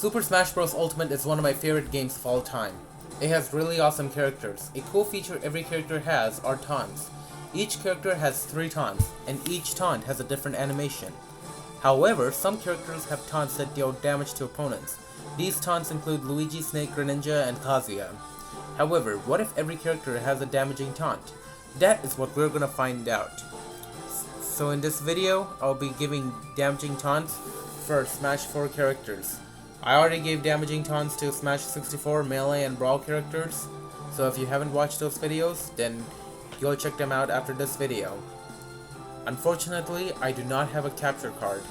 Super Smash Bros. Ultimate is one of my favorite games of all time. It has really awesome characters. A cool feature every character has are taunts. Each character has 3 taunts, and each taunt has a different animation. However, some characters have taunts that deal damage to opponents. These taunts include Luigi, Snake, Greninja, and Kazuya. However, what if every character has a damaging taunt? That is what we're gonna find out. So in this video, I'll be giving damaging taunts for Smash 4 characters. I already gave damaging taunts to Smash 64, Melee, and Brawl characters, so if you haven't watched those videos, then go check them out after this video. Unfortunately, I do not have a capture card,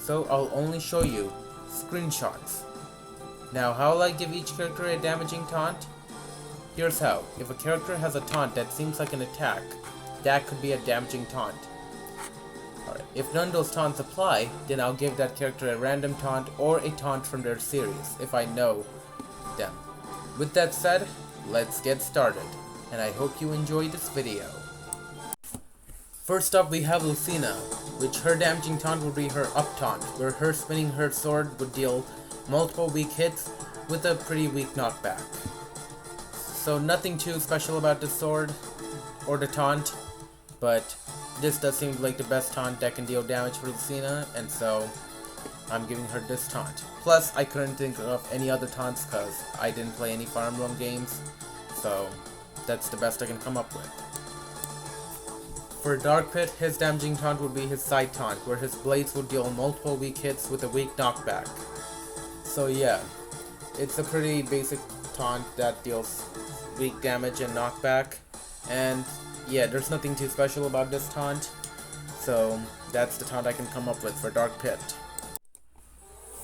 so I'll only show you screenshots. Now, how will I give each character a damaging taunt? Here's how. If a character has a taunt that seems like an attack, that could be a damaging taunt. Alright, if none of those taunts apply, then I'll give that character a random taunt or a taunt from their series, if I know them. With that said, let's get started, and I hope you enjoy this video. First up, we have Lucina, which her damaging taunt would be her up taunt, where her spinning her sword would deal multiple weak hits with a pretty weak knockback. So nothing too special about the sword or the taunt, but this does seem like the best taunt that can deal damage for Lucina, and so I'm giving her this taunt. Plus, I couldn't think of any other taunts because I didn't play any Fire Emblem games, so that's the best I can come up with. For Dark Pit, his damaging taunt would be his side taunt, where his blades would deal multiple weak hits with a weak knockback. So yeah, it's a pretty basic taunt that deals weak damage and knockback, and yeah, there's nothing too special about this taunt, so that's the taunt I can come up with for Dark Pit.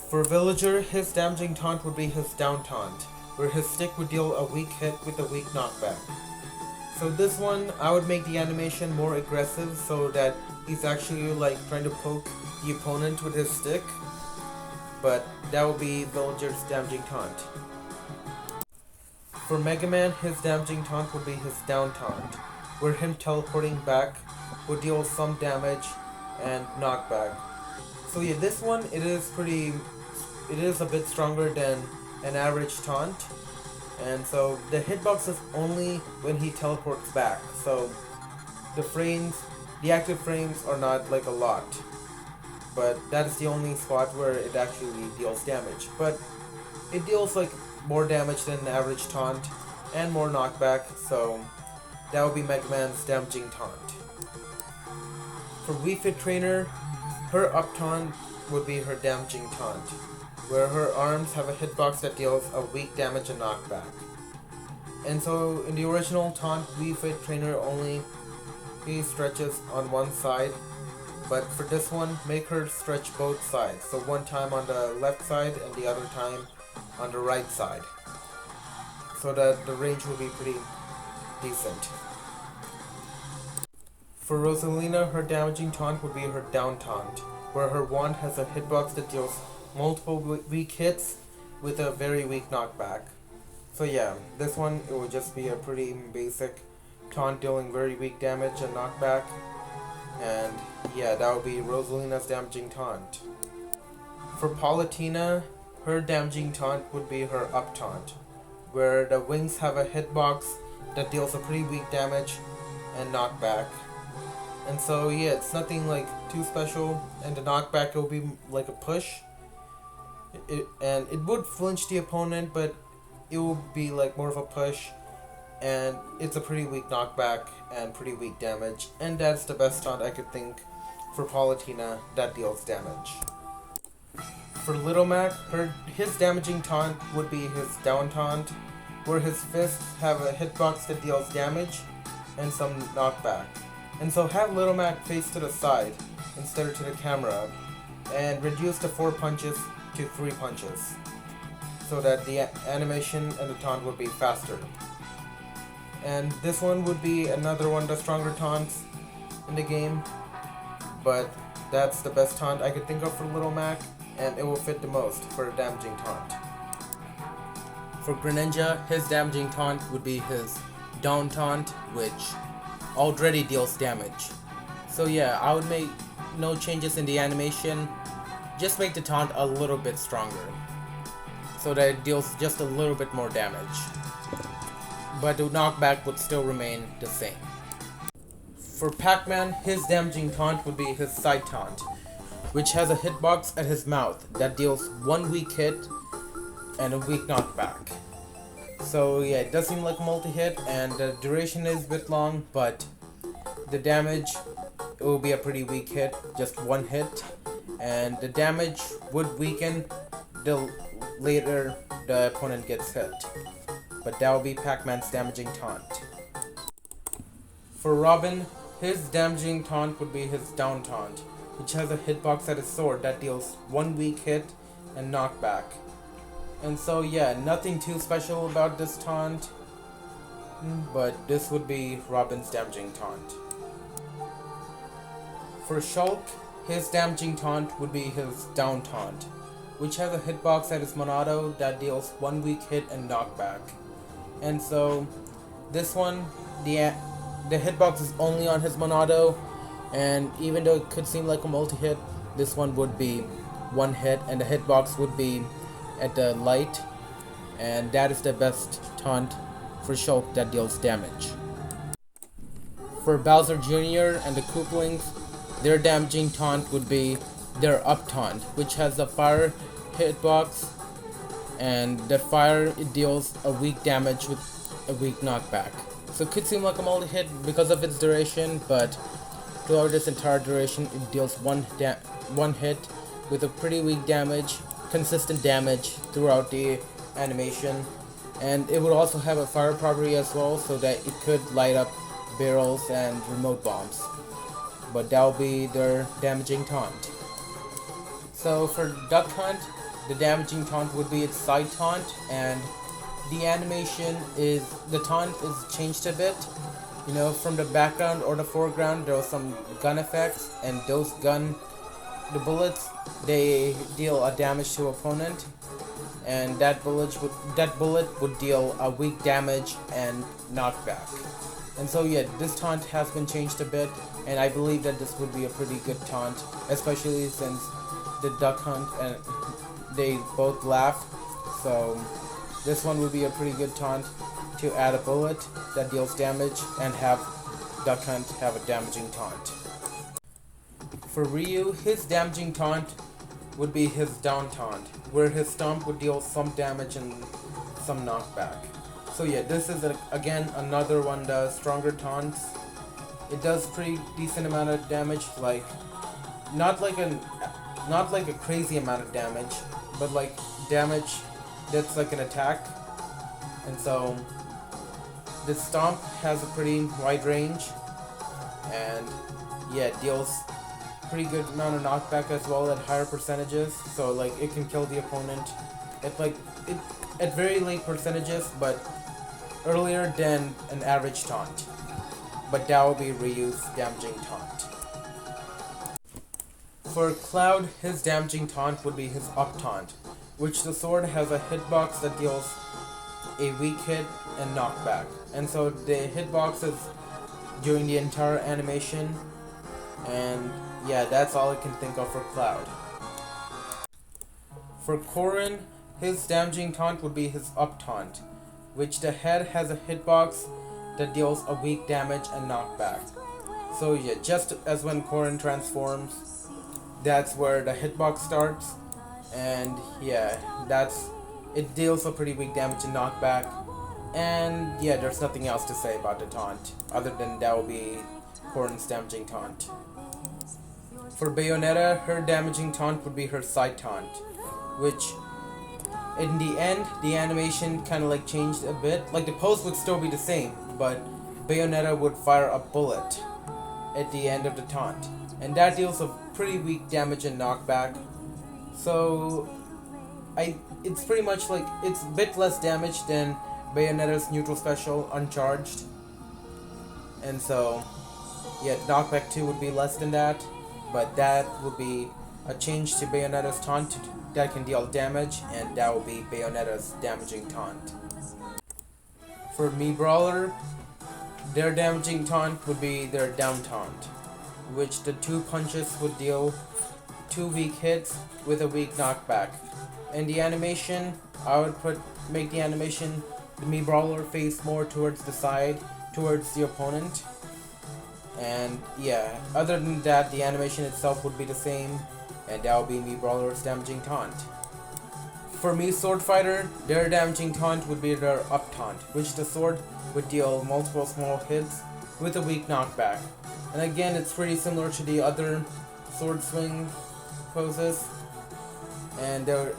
For Villager, his damaging taunt would be his down taunt, where his stick would deal a weak hit with a weak knockback. So this one, I would make the animation more aggressive so that he's actually like trying to poke the opponent with his stick, but that would be Villager's damaging taunt. For Mega Man, his damaging taunt would be his down taunt, where him teleporting back would deal some damage and knockback. So yeah, this one, it is a bit stronger than an average taunt, and so the hitbox is only when he teleports back, so the active frames are not like a lot, but that is the only spot where it actually deals damage. But it deals like more damage than an average taunt and more knockback, so that would be Mega Man's damaging taunt. For Wii Fit Trainer, her up taunt would be her damaging taunt, where her arms have a hitbox that deals a weak damage and knockback. And so in the original taunt, Wii Fit Trainer only stretches on one side, but for this one, make her stretch both sides, so one time on the left side and the other time on the right side, so that the range will be pretty decent. For Roselina, her damaging taunt would be her down taunt, where her wand has a hitbox that deals multiple weak hits with a very weak knockback. So yeah, this one, it would just be a pretty basic taunt dealing very weak damage and knockback, and yeah, that would be Roselina's damaging taunt. For Palutena, her damaging taunt would be her up taunt, where the wings have a hitbox that deals a pretty weak damage and knockback. And so yeah, it's nothing like too special, and the knockback will be like a push. And it would flinch the opponent, but it will be like more of a push, and it's a pretty weak knockback and pretty weak damage, and that's the best taunt I could think for Palutena that deals damage. For Little Mac, his damaging taunt would be his down taunt, where his fists have a hitbox that deals damage and some knockback. And so have Little Mac face to the side instead of to the camera, and reduce the 4 punches to 3 punches, so that the animation and the taunt would be faster. And this one would be another one of the stronger taunts in the game, but that's the best taunt I could think of for Little Mac, and it will fit the most for a damaging taunt. For Greninja, his damaging taunt would be his down taunt, which already deals damage. So yeah, I would make no changes in the animation, just make the taunt a little bit stronger. so that it deals just a little bit more damage. But the knockback would still remain the same. For PacMan, his damaging taunt would be his side taunt, which has a hitbox at his mouth that deals 1 weak hit and a weak knockback. So yeah, it does seem like a multi-hit, and the duration is a bit long, but the damage, it will be a pretty weak hit, just 1 hit, and the damage would weaken the later the opponent gets hit. But that will be PacMan's damaging taunt. For Robin, his damaging taunt would be his down taunt, which has a hitbox at his sword that deals 1 weak hit and knockback. And so yeah, nothing too special about this taunt, but this would be Robin's damaging taunt. For Shulk, his damaging taunt would be his down taunt, which has a hitbox at his Monado that deals 1 weak hit and knockback. And so this one, the hitbox is only on his Monado, and even though it could seem like a multi-hit, this one would be 1 hit, and the hitbox would be at the light, and that is the best taunt for Shulk that deals damage. For Bowser Jr. and the Kooplings, their damaging taunt would be their up taunt, which has the fire hitbox, and the fire, it deals a weak damage with a weak knockback. So it could seem like a multi-hit because of its duration, but throughout its entire duration, it deals one hit with a pretty weak damage, consistent damage throughout the animation. And it would also have a fire property as well, so that it could light up barrels and remote bombs. But that will be their damaging taunt. So for Duck Hunt, the damaging taunt would be its side taunt, and the animation is, the taunt is changed a bit. You know, from the background or the foreground, there are some gun effects, and those the bullets, they deal a damage to opponent, and that bullet would deal a weak damage and knockback. And so yeah, this taunt has been changed a bit, and I believe that this would be a pretty good taunt, especially since the Duck Hunt and they both laugh. So this one would be a pretty good taunt to add a bullet that deals damage and have Duck Hunt have a damaging taunt. For Ryu, his damaging taunt would be his down taunt, where his stomp would deal some damage and some knockback. So yeah, this is again another one of the stronger taunts. It does pretty decent amount of damage, like not like a crazy amount of damage, but like damage that's like an attack. And so this stomp has a pretty wide range, and yeah, it deals pretty good amount of knockback as well at higher percentages. So like it can kill the opponent at very late percentages, but earlier than an average taunt. But that will be Ryu's damaging taunt. For Cloud, his damaging taunt would be his up taunt, which the sword has a hitbox that deals a weak hit and knockback. And so the hitbox is during the entire animation, and yeah, that's all I can think of for Cloud. For Corin, his damaging taunt would be his up taunt, which the head has a hitbox that deals a weak damage and knockback. So yeah, just as when Corin transforms, that's where the hitbox starts, and yeah, it deals a pretty weak damage and knockback. And yeah, there's nothing else to say about the taunt, other than that will be Corin's damaging taunt. For Bayonetta, her damaging taunt would be her side taunt, which in the end, the animation kind of like changed a bit. Like the pose would still be the same, but Bayonetta would fire a bullet at the end of the taunt, and that deals a pretty weak damage and knockback. So it's pretty much like, it's a bit less damage than Bayonetta's neutral special Uncharged, and so yeah, knockback 2 would be less than that, but that would be a change to Bayonetta's taunt that can deal damage, and that will be Bayonetta's damaging taunt. For Mii Brawler, their damaging taunt would be their down taunt, which the 2 punches would deal 2 weak hits with a weak knockback. And the animation, I would make the animation, the Mii Brawler face more towards the side, towards the opponent. And yeah, other than that, the animation itself would be the same, and that would be Mii Brawler's damaging taunt. For Mii Sword Fighter, their damaging taunt would be their up taunt, which the sword would deal multiple small hits with a weak knockback. And again, it's pretty similar to the other sword swing poses, and there's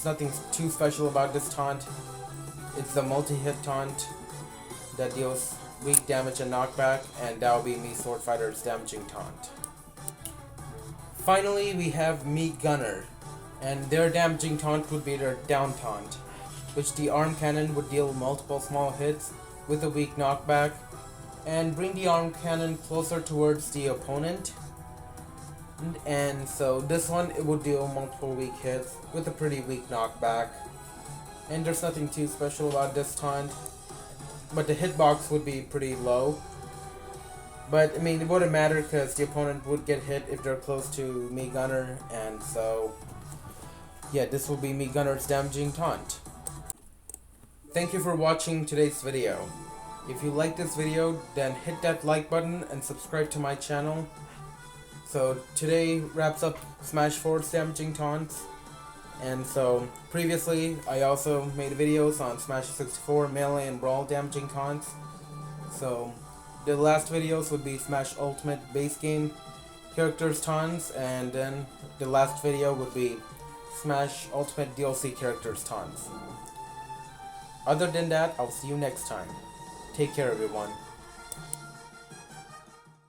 nothing too special about this taunt. It's the multi-hit taunt that deals weak damage and knockback, and that will be Mii Sword Fighter's damaging taunt. Finally, we have Mii Gunner, and their damaging taunt would be their down taunt, which the arm cannon would deal multiple small hits with a weak knockback, and bring the arm cannon closer towards the opponent. And so this one, it would deal multiple weak hits with a pretty weak knockback. And there's nothing too special about this taunt, but the hitbox would be pretty low. But I mean, it wouldn't matter because the opponent would get hit if they're close to Mii Gunner, and so yeah, this will be Mii Gunner's damaging taunt. Thank you for watching today's video. If you like this video, then hit that like button and subscribe to my channel. So today wraps up Smash 4's damaging taunts. And so previously I also made videos on Smash 64 Melee and Brawl damaging taunts. So the last videos would be Smash Ultimate base game characters taunts, and then the last video would be Smash Ultimate DLC characters taunts. Other than that, I'll see you next time. Take care, everyone.